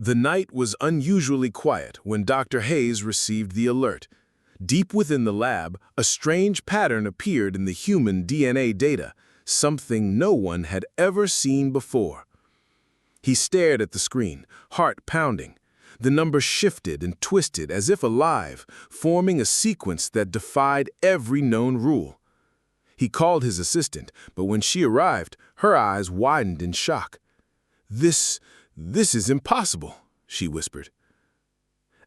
The night was unusually quiet when Dr. Hayes received the alert. Deep within the lab, a strange pattern appeared in the human DNA data, something no one had ever seen before. He stared at the screen, heart pounding. The numbers shifted and twisted as if alive, forming a sequence that defied every known rule. He called his assistant, but when she arrived, her eyes widened in shock. This is impossible," she whispered.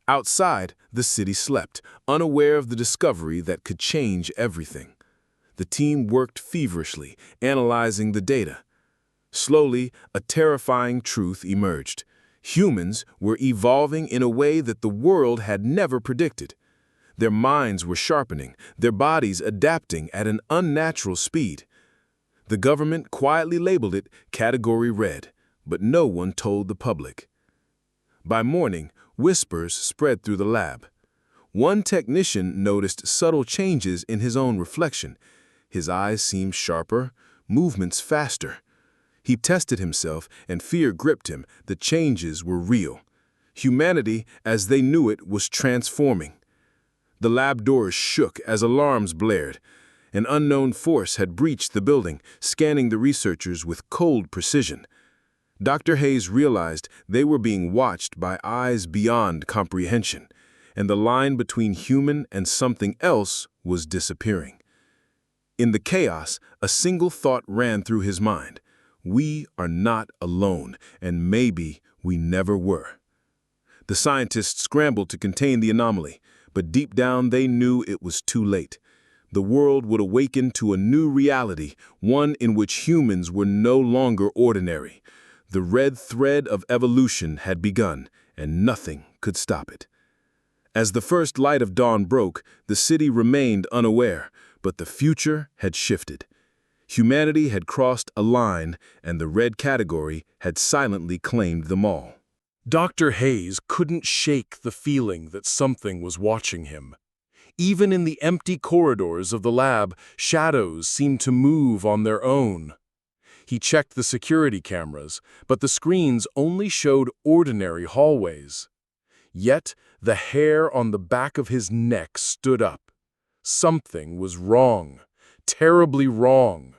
Outside, the city slept, unaware of the discovery that could change everything. The team worked feverishly, analyzing the data. Slowly, a terrifying truth emerged. Humans were evolving in a way that the world had never predicted. Their minds were sharpening, their bodies adapting at an unnatural speed. The government quietly labeled it Category Red, but no one told the public. By morning, whispers spread through the lab. One technician noticed subtle changes in his own reflection. His eyes seemed sharper, movements faster. He tested himself, and fear gripped him. The changes were real. Humanity, as they knew it, was transforming. The lab doors shook as alarms blared. An unknown force had breached the building, scanning the researchers with cold precision. Dr. Hayes realized they were being watched by eyes beyond comprehension, and the line between human and something else was disappearing. In the chaos, a single thought ran through his mind. We are not alone, and maybe we never were. The scientists scrambled to contain the anomaly, but deep down they knew it was too late. The world would awaken to a new reality, one in which humans were no longer ordinary. The red thread of evolution had begun, and nothing could stop it. As the first light of dawn broke, the city remained unaware, but the future had shifted. Humanity had crossed a line, and the red category had silently claimed them all. Dr. Hayes couldn't shake the feeling that something was watching him. Even in the empty corridors of the lab, shadows seemed to move on their own. He checked the security cameras, but the screens only showed ordinary hallways. Yet, the hair on the back of his neck stood up. Something was wrong, terribly wrong.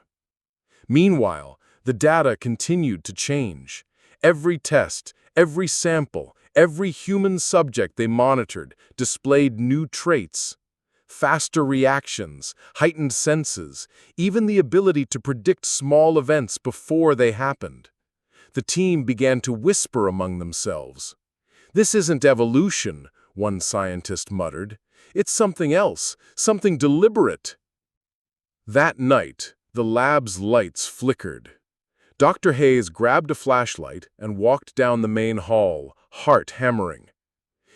Meanwhile, the data continued to change. Every test, every sample, every human subject they monitored displayed new traits. Faster reactions, heightened senses, even the ability to predict small events before they happened. The team began to whisper among themselves. "This isn't evolution," one scientist muttered. "It's something else, something deliberate." That night, the lab's lights flickered. Dr. Hayes grabbed a flashlight and walked down the main hall, heart hammering.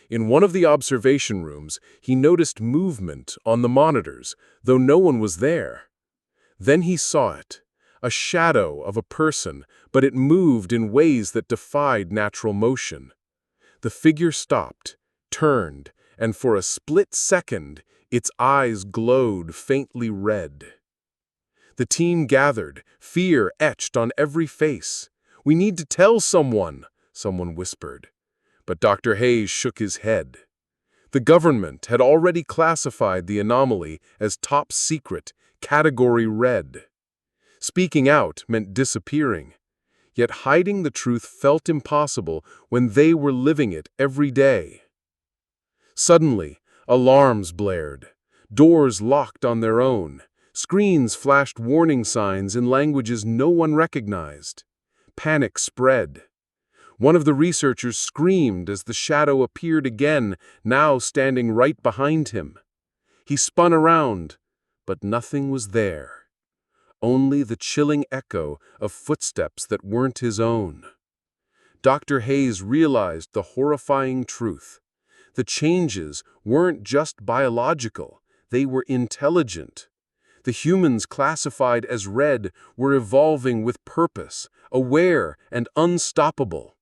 In one of the observation rooms, he noticed movement on the monitors, though no one was there. Then he saw it, a shadow of a person, but it moved in ways that defied natural motion. The figure stopped, turned, and for a split second, its eyes glowed faintly red. The team gathered, fear etched on every face. "We need to tell someone," someone whispered. But Dr. Hayes shook his head. The government had already classified the anomaly as top secret, Category Red. Speaking out meant disappearing. Yet hiding the truth felt impossible when they were living it every day. Suddenly, alarms blared. Doors locked on their own. Screens flashed warning signs in languages no one recognized. Panic spread. One of the researchers screamed as the shadow appeared again, now standing right behind him. He spun around, but nothing was there. Only the chilling echo of footsteps that weren't his own. Dr. Hayes realized the horrifying truth. The changes weren't just biological, they were intelligent. The humans classified as red were evolving with purpose, aware and unstoppable.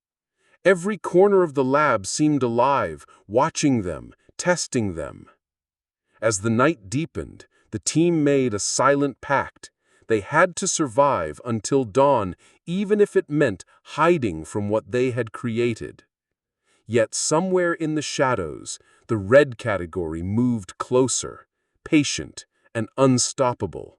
Every corner of the lab seemed alive, watching them, testing them. As the night deepened, the team made a silent pact. They had to survive until dawn, even if it meant hiding from what they had created. Yet somewhere in the shadows, the red category moved closer, patient and unstoppable.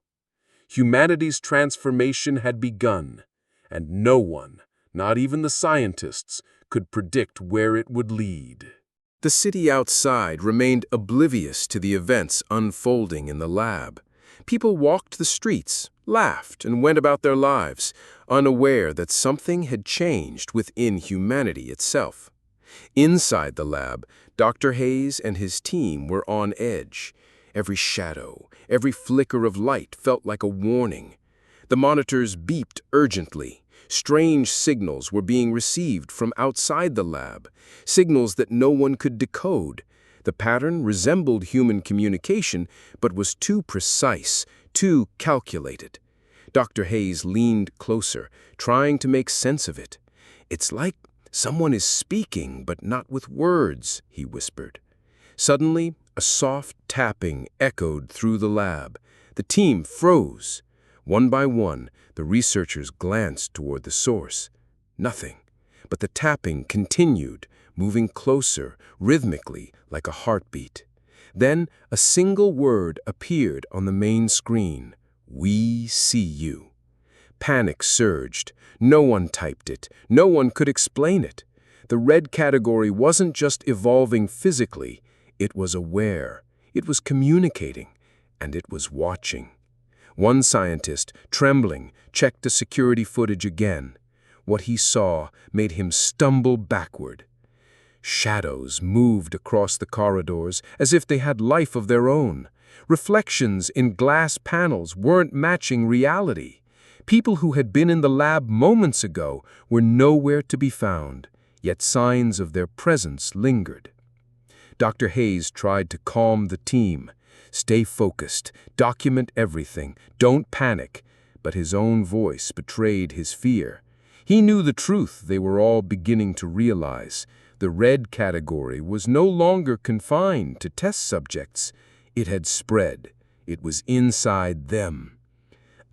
Humanity's transformation had begun, and no one, not even the scientists, could predict where it would lead. The city outside remained oblivious to the events unfolding in the lab. People walked the streets, laughed, and went about their lives, unaware that something had changed within humanity itself. Inside the lab, Dr. Hayes and his team were on edge. Every shadow, every flicker of light felt like a warning. The monitors beeped urgently. Strange signals were being received from outside the lab, signals that no one could decode. The pattern resembled human communication, but was too precise, too calculated. Dr. Hayes leaned closer, trying to make sense of it. "It's like someone is speaking, but not with words," he whispered. Suddenly, a soft tapping echoed through the lab. The team froze. One by one, the researchers glanced toward the source. Nothing. But the tapping continued, moving closer, rhythmically, like a heartbeat. Then, a single word appeared on the main screen. "We see you." Panic surged. No one typed it. No one could explain it. The red category wasn't just evolving physically. It was aware. It was communicating. And it was watching. One scientist, trembling, checked the security footage again. What he saw made him stumble backward. Shadows moved across the corridors as if they had life of their own. Reflections in glass panels weren't matching reality. People who had been in the lab moments ago were nowhere to be found, yet signs of their presence lingered. Dr. Hayes tried to calm the team. "Stay focused, document everything, don't panic." But his own voice betrayed his fear. He knew the truth they were all beginning to realize. The red category was no longer confined to test subjects. It had spread. It was inside them.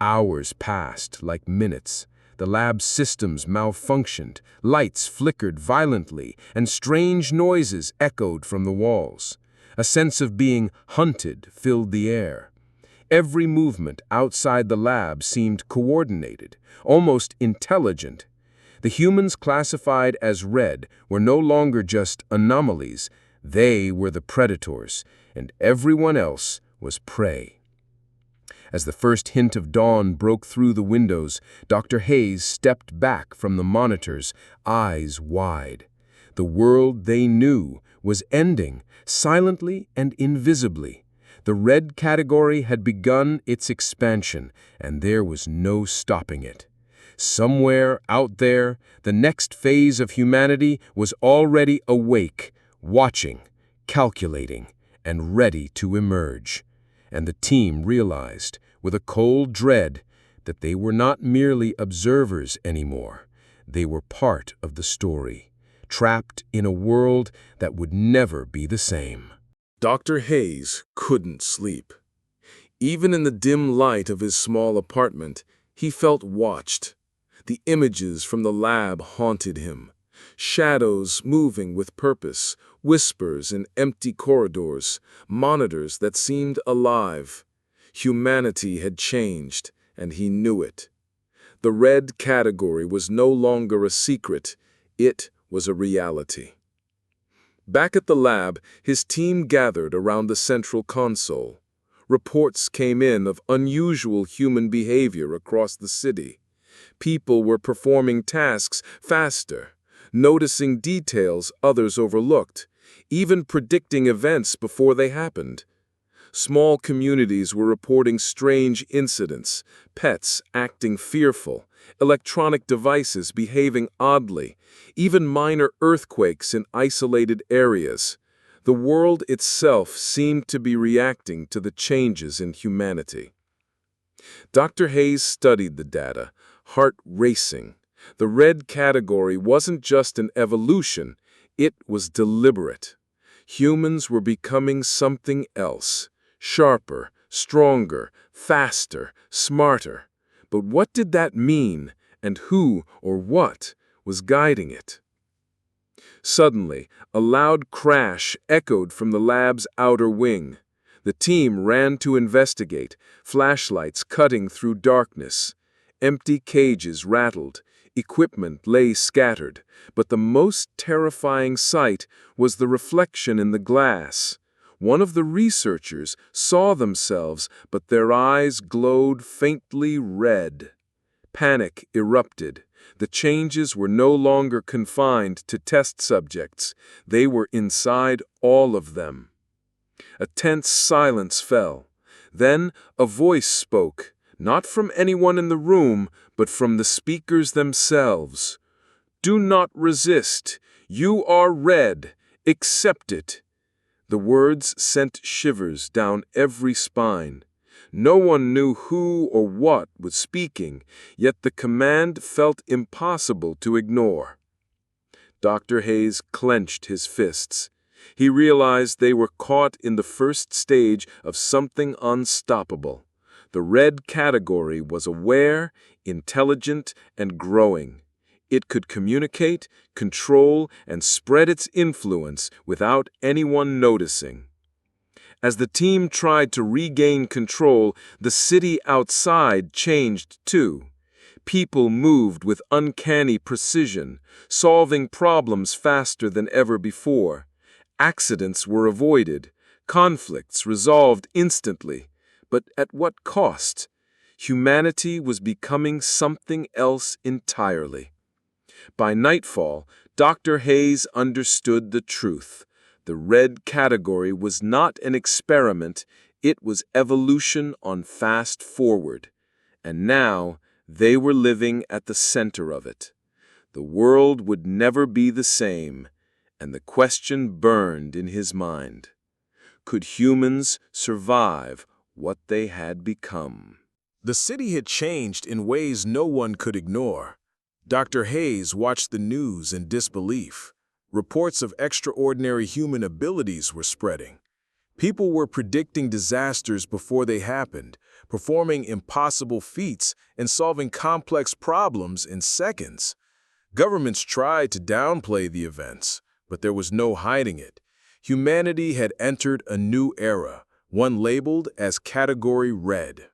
Hours passed like minutes. The lab's systems malfunctioned, lights flickered violently, and strange noises echoed from the walls. A sense of being hunted filled the air. Every movement outside the lab seemed coordinated, almost intelligent. The humans classified as red were no longer just anomalies. They were the predators, and everyone else was prey. As the first hint of dawn broke through the windows, Dr. Hayes stepped back from the monitors, eyes wide. The world they knew was ending, silently and invisibly. The red category had begun its expansion, and there was no stopping it. Somewhere out there, the next phase of humanity was already awake, watching, calculating, and ready to emerge. And the team realized, with a cold dread, that they were not merely observers anymore. They were part of the story, trapped in a world that would never be the same. Dr. Hayes couldn't sleep. Even in the dim light of his small apartment, he felt watched. The images from the lab haunted him. Shadows moving with purpose, whispers in empty corridors, monitors that seemed alive. Humanity had changed, and he knew it. The red category was no longer a secret. It was a reality. Back at the lab, his team gathered around the central console. Reports came in of unusual human behavior across the city. People were performing tasks faster, noticing details others overlooked, even predicting events before they happened. Small communities were reporting strange incidents, pets acting fearful, electronic devices behaving oddly, even minor earthquakes in isolated areas. The world itself seemed to be reacting to the changes in humanity. Dr. Hayes studied the data, heart racing. The red category wasn't just an evolution, it was deliberate. Humans were becoming something else, sharper, stronger, faster, smarter. But what did that mean, and who or what was guiding it? Suddenly, a loud crash echoed from the lab's outer wing. The team ran to investigate, flashlights cutting through darkness. Empty cages rattled, equipment lay scattered, but the most terrifying sight was the reflection in the glass. One of the researchers saw themselves, but their eyes glowed faintly red. Panic erupted. The changes were no longer confined to test subjects. They were inside all of them. A tense silence fell. Then a voice spoke, not from anyone in the room, but from the speakers themselves. "Do not resist. You are red. Accept it." The words sent shivers down every spine. No one knew who or what was speaking, yet the command felt impossible to ignore. Dr. Hayes clenched his fists. He realized they were caught in the first stage of something unstoppable. The red category was aware, intelligent, and growing. It could communicate, control, and spread its influence without anyone noticing. As the team tried to regain control, the city outside changed too. People moved with uncanny precision, solving problems faster than ever before. Accidents were avoided, conflicts resolved instantly. But at what cost? Humanity was becoming something else entirely. By nightfall, Dr. Hayes understood the truth. The red category was not an experiment, it was evolution on fast forward. And now, they were living at the center of it. The world would never be the same, and the question burned in his mind. Could humans survive what they had become? The city had changed in ways no one could ignore. Dr. Hayes watched the news in disbelief. Reports of extraordinary human abilities were spreading. People were predicting disasters before they happened, performing impossible feats and solving complex problems in seconds. Governments tried to downplay the events, but there was no hiding it. Humanity had entered a new era, one labeled as Category Red.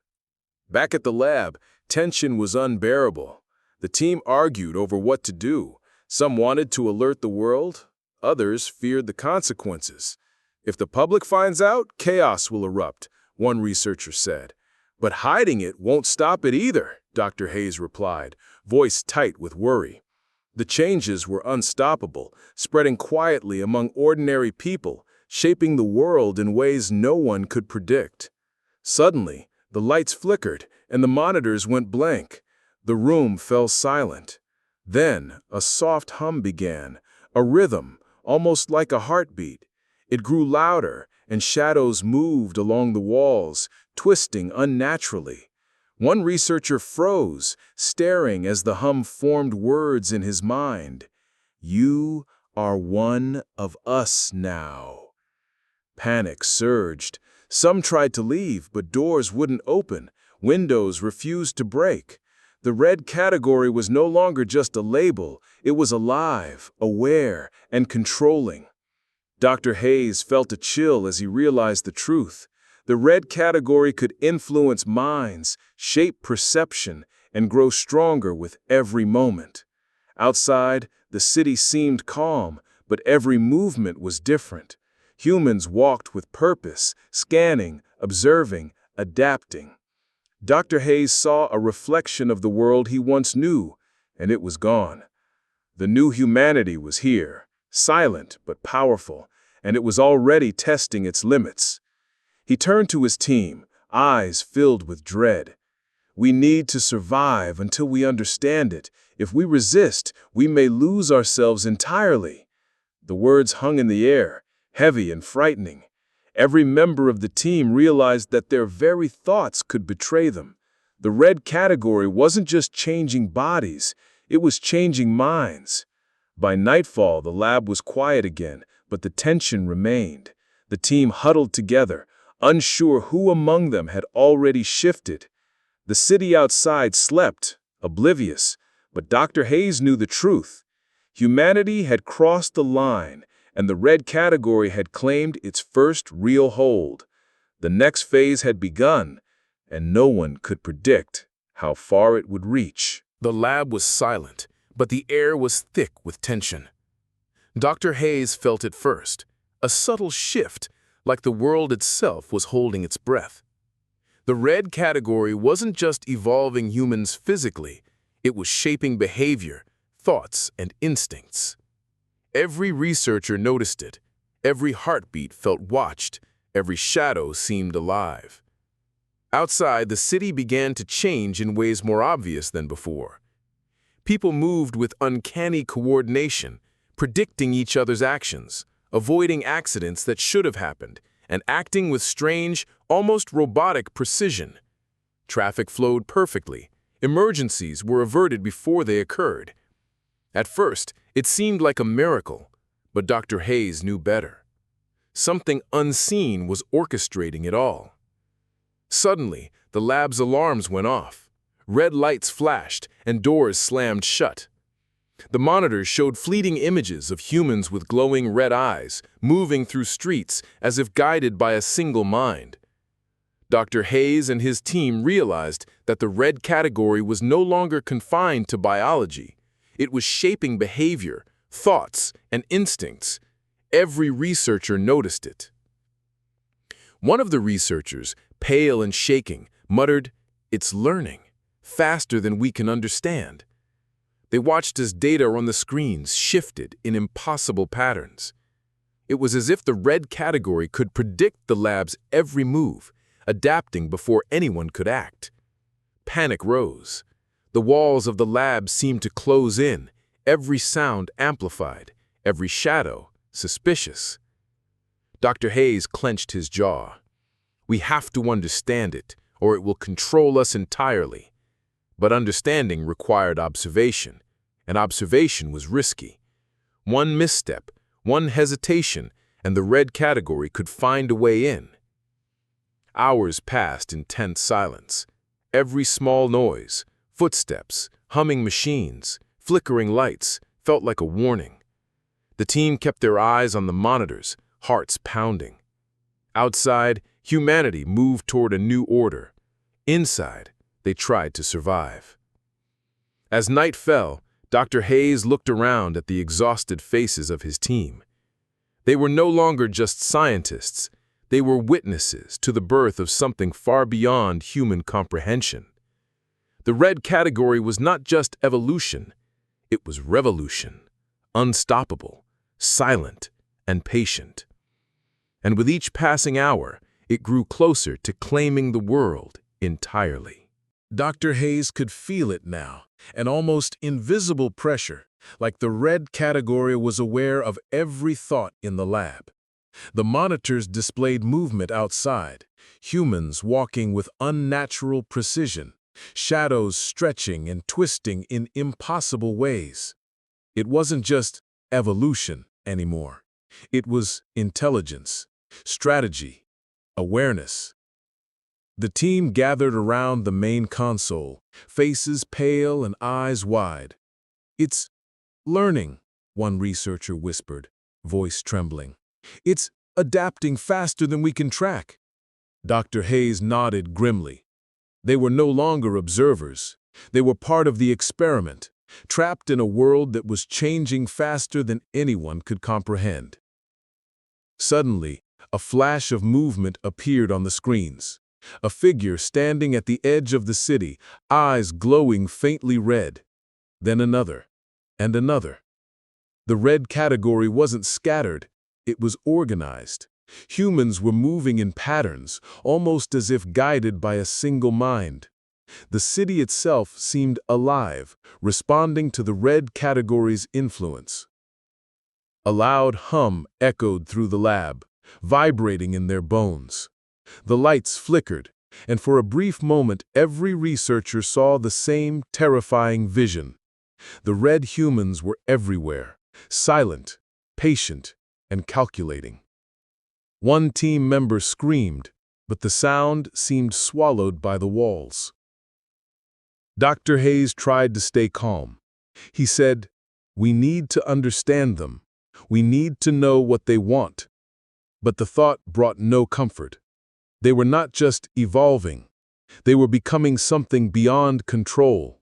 Back at the lab, tension was unbearable. The team argued over what to do. Some wanted to alert the world, others feared the consequences. "If the public finds out, chaos will erupt," one researcher said. "But hiding it won't stop it either," Dr. Hayes replied, voice tight with worry. The changes were unstoppable, spreading quietly among ordinary people, shaping the world in ways no one could predict. Suddenly, the lights flickered and the monitors went blank. The room fell silent. Then, a soft hum began, a rhythm, almost like a heartbeat. It grew louder, and shadows moved along the walls, twisting unnaturally. One researcher froze, staring as the hum formed words in his mind. "You are one of us now." Panic surged. Some tried to leave, but doors wouldn't open. Windows refused to break. The red category was no longer just a label, it was alive, aware, and controlling. Dr. Hayes felt a chill as he realized the truth. The red category could influence minds, shape perception, and grow stronger with every moment. Outside, the city seemed calm, but every movement was different. Humans walked with purpose, scanning, observing, adapting. Dr. Hayes saw a reflection of the world he once knew, and it was gone. The new humanity was here, silent but powerful, and it was already testing its limits. He turned to his team, eyes filled with dread. "We need to survive until we understand it. If we resist, we may lose ourselves entirely." The words hung in the air, heavy and frightening. Every member of the team realized that their very thoughts could betray them. The red category wasn't just changing bodies, it was changing minds. By nightfall, the lab was quiet again, but the tension remained. The team huddled together, unsure who among them had already shifted. The city outside slept, oblivious, but Dr. Hayes knew the truth. Humanity had crossed the line, and the red category had claimed its first real hold. The next phase had begun, and no one could predict how far it would reach. The lab was silent, but the air was thick with tension. Dr. Hayes felt it first, a subtle shift, like the world itself was holding its breath. The red category wasn't just evolving humans physically, it was shaping behavior, thoughts, and instincts. Every researcher noticed it. Every heartbeat felt watched. Every shadow seemed alive. Outside, the city began to change in ways more obvious than before. People moved with uncanny coordination, predicting each other's actions, avoiding accidents that should have happened, and acting with strange, almost robotic precision. Traffic flowed perfectly. Emergencies were averted before they occurred. At first, it seemed like a miracle, but Dr. Hayes knew better. Something unseen was orchestrating it all. Suddenly, the lab's alarms went off. Red lights flashed and doors slammed shut. The monitors showed fleeting images of humans with glowing red eyes, moving through streets as if guided by a single mind. Dr. Hayes and his team realized that the red category was no longer confined to biology. It was shaping behavior, thoughts, and instincts. Every researcher noticed it. One of the researchers, pale and shaking, muttered, "It's learning, faster than we can understand." They watched as data on the screens shifted in impossible patterns. It was as if the red category could predict the lab's every move, adapting before anyone could act. Panic rose. The walls of the lab seemed to close in, every sound amplified, every shadow suspicious. Dr. Hayes clenched his jaw. "We have to understand it, or it will control us entirely." But understanding required observation, and observation was risky. One misstep, one hesitation, and the red category could find a way in. Hours passed in tense silence. Every small noise, footsteps, humming machines, flickering lights, felt like a warning. The team kept their eyes on the monitors, hearts pounding. Outside, humanity moved toward a new order. Inside, they tried to survive. As night fell, Dr. Hayes looked around at the exhausted faces of his team. They were no longer just scientists. They were witnesses to the birth of something far beyond human comprehension. The red category was not just evolution, it was revolution, unstoppable, silent, and patient. And with each passing hour, it grew closer to claiming the world entirely. Dr. Hayes could feel it now, an almost invisible pressure, like the red category was aware of every thought in the lab. The monitors displayed movement outside, humans walking with unnatural precision, shadows stretching and twisting in impossible ways. It wasn't just evolution anymore. It was intelligence, strategy, awareness. The team gathered around the main console, faces pale and eyes wide. "It's learning," one researcher whispered, voice trembling. "It's adapting faster than we can track." Dr. Hayes nodded grimly. They were no longer observers. They were part of the experiment, trapped in a world that was changing faster than anyone could comprehend. Suddenly, a flash of movement appeared on the screens. A figure standing at the edge of the city, eyes glowing faintly red. Then another, and another. The red category wasn't scattered, it was organized. Humans were moving in patterns, almost as if guided by a single mind. The city itself seemed alive, responding to the red category's influence. A loud hum echoed through the lab, vibrating in their bones. The lights flickered, and for a brief moment every researcher saw the same terrifying vision. The red humans were everywhere, silent, patient, and calculating. One team member screamed, but the sound seemed swallowed by the walls. Dr. Hayes tried to stay calm. He said, We need to understand them. We need to know what they want. But the thought brought no comfort. They were not just evolving. They were becoming something beyond control.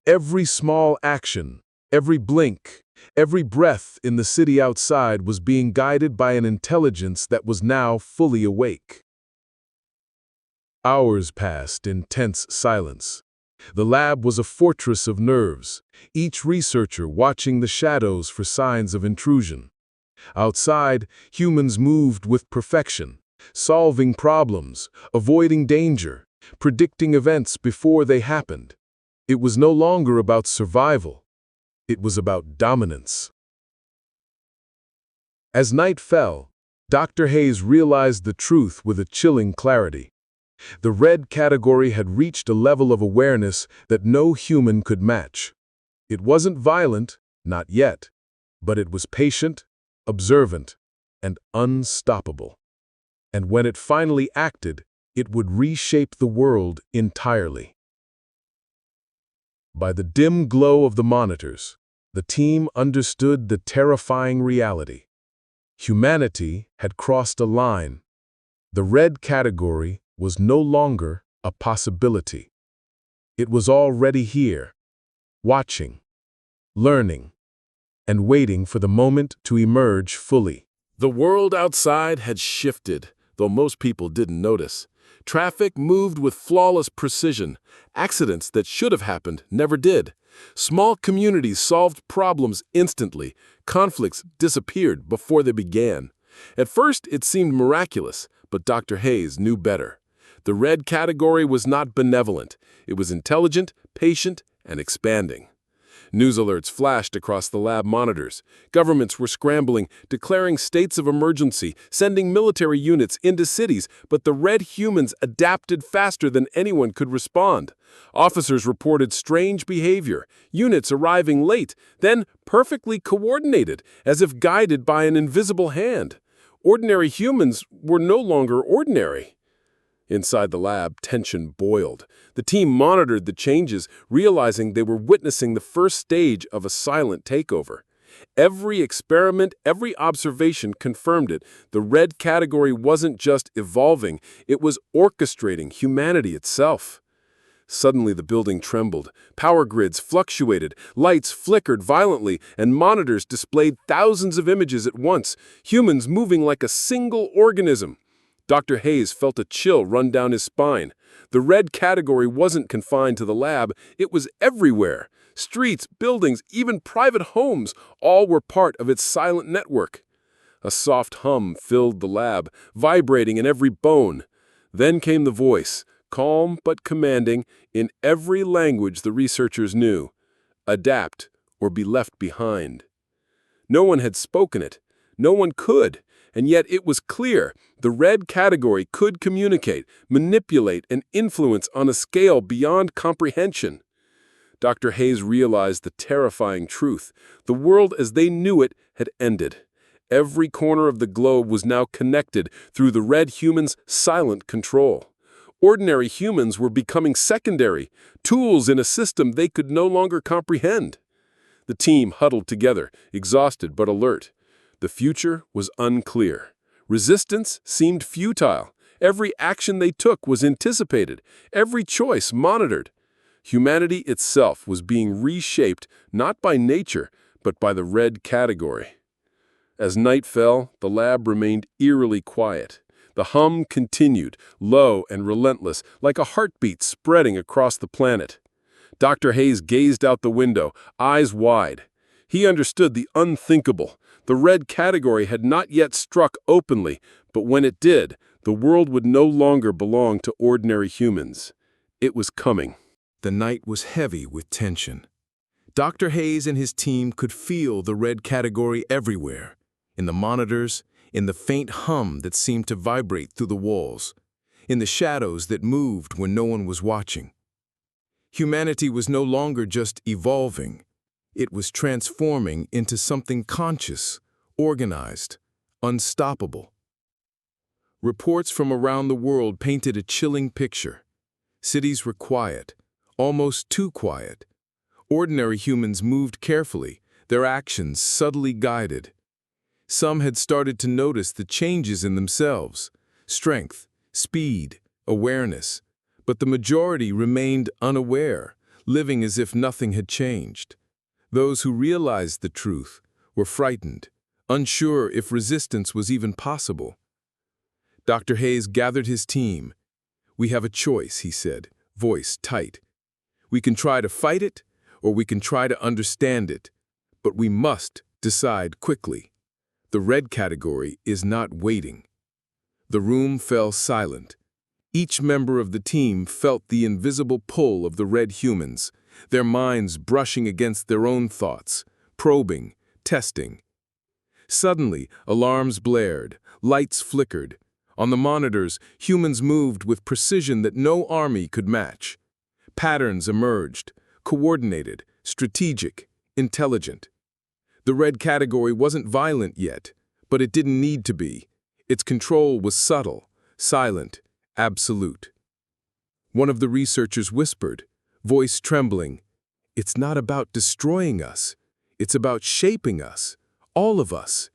Every small action, every blink, every breath in the city outside was being guided by an intelligence that was now fully awake. Hours passed in tense silence. The lab was a fortress of nerves, each researcher watching the shadows for signs of intrusion. Outside, humans moved with perfection, solving problems, avoiding danger, predicting events before they happened. It was no longer about survival. It was about dominance. As night fell, Dr. Hayes realized the truth with a chilling clarity. The red category had reached a level of awareness that no human could match. It wasn't violent, not yet, but it was patient, observant, and unstoppable. And when it finally acted, it would reshape the world entirely. By the dim glow of the monitors, the team understood the terrifying reality. Humanity had crossed a line. The red category was no longer a possibility. It was already here, watching, learning, and waiting for the moment to emerge fully. The world outside had shifted, though most people didn't notice. Traffic moved with flawless precision. Accidents that should have happened never did. Small communities solved problems instantly. Conflicts disappeared before they began. At first, it seemed miraculous, but Dr. Hayes knew better. The red category was not benevolent. It was intelligent, patient, and expanding. News alerts flashed across the lab monitors. Governments were scrambling, declaring states of emergency, sending military units into cities, but the red humans adapted faster than anyone could respond. Officers reported strange behavior, units arriving late, then perfectly coordinated, as if guided by an invisible hand. Ordinary humans were no longer ordinary. Inside the lab, tension boiled. The team monitored the changes, realizing they were witnessing the first stage of a silent takeover. Every experiment, every observation confirmed it. The red category wasn't just evolving, it was orchestrating humanity itself. Suddenly the building trembled. Power grids fluctuated, lights flickered violently, and monitors displayed thousands of images at once, humans moving like a single organism. Dr. Hayes felt a chill run down his spine. The red category wasn't confined to the lab, it was everywhere. Streets, buildings, even private homes, all were part of its silent network. A soft hum filled the lab, vibrating in every bone. Then came the voice, calm but commanding, in every language the researchers knew. Adapt or be left behind. No one had spoken it. No one could. And yet it was clear the red category could communicate, manipulate, and influence on a scale beyond comprehension. Dr. Hayes realized the terrifying truth. The world as they knew it had ended. Every corner of the globe was now connected through the red humans' silent control. Ordinary humans were becoming secondary, tools in a system they could no longer comprehend. The team huddled together, exhausted but alert. The future was unclear. Resistance seemed futile. Every action they took was anticipated, every choice monitored. Humanity itself was being reshaped not by nature, but by the red category. As night fell, the lab remained eerily quiet. The hum continued, low and relentless, like a heartbeat spreading across the planet. Dr. Hayes gazed out the window, eyes wide. He understood the unthinkable. The red category had not yet struck openly, but when it did, the world would no longer belong to ordinary humans. It was coming. The night was heavy with tension. Dr. Hayes and his team could feel the red category everywhere, in the monitors, in the faint hum that seemed to vibrate through the walls, in the shadows that moved when no one was watching. Humanity was no longer just evolving. It was transforming into something conscious, organized, unstoppable. Reports from around the world painted a chilling picture. Cities were quiet, almost too quiet. Ordinary humans moved carefully, their actions subtly guided. Some had started to notice the changes in themselves: strength, speed, awareness. But the majority remained unaware, living as if nothing had changed. Those who realized the truth were frightened, unsure if resistance was even possible. Dr. Hayes gathered his team. "We have a choice," he said, voice tight. "We can try to fight it, or we can try to understand it. But we must decide quickly. The red category is not waiting." The room fell silent. Each member of the team felt the invisible pull of the red humans, their minds brushing against their own thoughts, probing, testing. Suddenly, alarms blared, lights flickered. On the monitors, humans moved with precision that no army could match. Patterns emerged, coordinated, strategic, intelligent. The red category wasn't violent yet, but it didn't need to be. Its control was subtle, silent, absolute. One of the researchers whispered, voice trembling, "It's not about destroying us. It's about shaping us, all of us."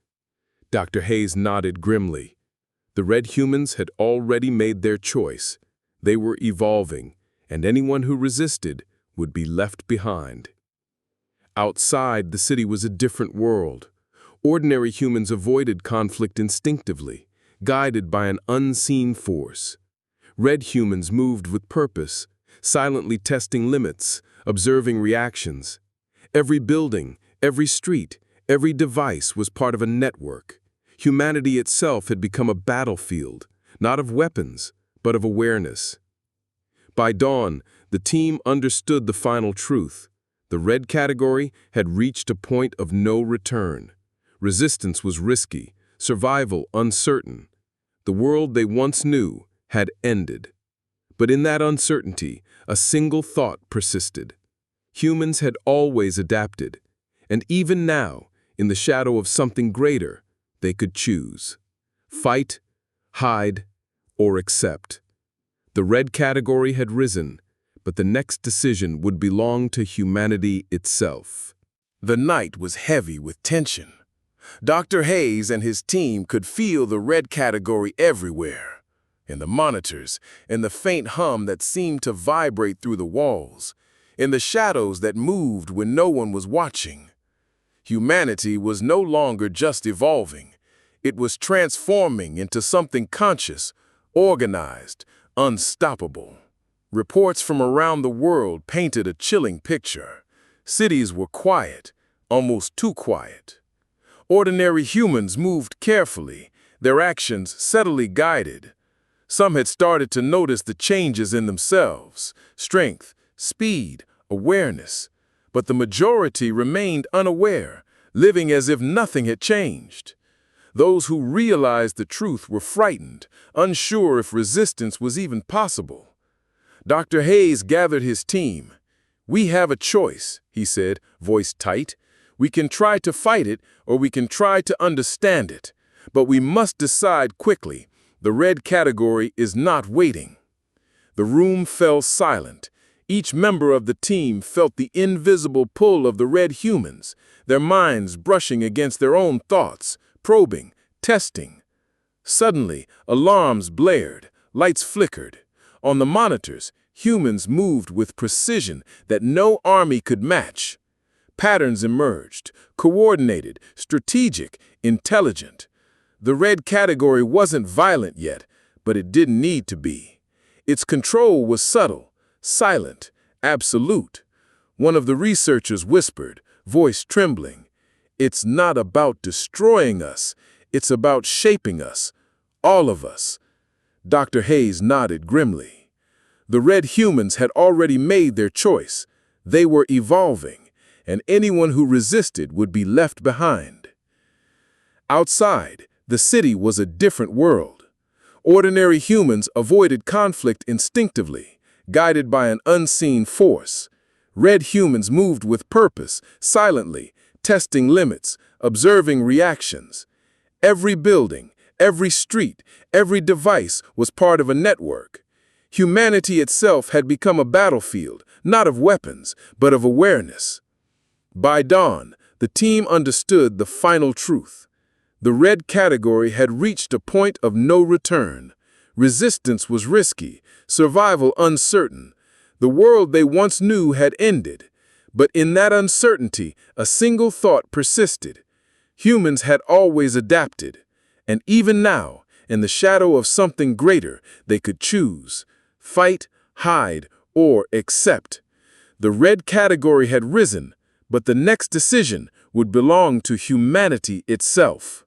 Dr. Hayes nodded grimly. The red humans had already made their choice. They were evolving, and anyone who resisted would be left behind. Outside, the city was a different world. Ordinary humans avoided conflict instinctively, guided by an unseen force. Red humans moved with purpose, silently testing limits, observing reactions. Every building, every street, every device was part of a network. Humanity itself had become a battlefield, not of weapons, but of awareness. By dawn, the team understood the final truth. The red category had reached a point of no return. Resistance was risky, survival uncertain. The world they once knew had ended. But in that uncertainty, a single thought persisted. Humans had always adapted, and even now, in the shadow of something greater, they could choose. Fight, hide, or accept. The red category had risen, but the next decision would belong to humanity itself. The night was heavy with tension. Dr. Hayes and his team could feel the red category everywhere. In the monitors, in the faint hum that seemed to vibrate through the walls, in the shadows that moved when no one was watching. Humanity was no longer just evolving. It was transforming into something conscious, organized, unstoppable. Reports from around the world painted a chilling picture. Cities were quiet, almost too quiet. Ordinary humans moved carefully, their actions subtly guided. Some had started to notice the changes in themselves: strength, speed, awareness. But the majority remained unaware, living as if nothing had changed. Those who realized the truth were frightened, unsure if resistance was even possible. Dr. Hayes gathered his team. "We have a choice," he said, voice tight. "We can try to fight it, or we can try to understand it. But we must decide quickly. The red category is not waiting." The room fell silent. Each member of the team felt the invisible pull of the red humans, their minds brushing against their own thoughts, probing, testing. Suddenly, alarms blared, lights flickered. On the monitors, humans moved with precision that no army could match. Patterns emerged, coordinated, strategic, intelligent. The red category wasn't violent yet, but it didn't need to be. Its control was subtle, silent, absolute. One of the researchers whispered, voice trembling, "It's not about destroying us, it's about shaping us, all of us." Dr. Hayes nodded grimly. The red humans had already made their choice. They were evolving, and anyone who resisted would be left behind. Outside, the city was a different world. Ordinary humans avoided conflict instinctively, guided by an unseen force. Red humans moved with purpose, silently, testing limits, observing reactions. Every building, every street, every device was part of a network. Humanity itself had become a battlefield, not of weapons, but of awareness. By dawn, the team understood the final truth. The red category had reached a point of no return. Resistance was risky, survival uncertain. The world they once knew had ended. But in that uncertainty, a single thought persisted. Humans had always adapted. And even now, in the shadow of something greater, they could choose: fight, hide, or accept. The red category had risen, but the next decision would belong to humanity itself.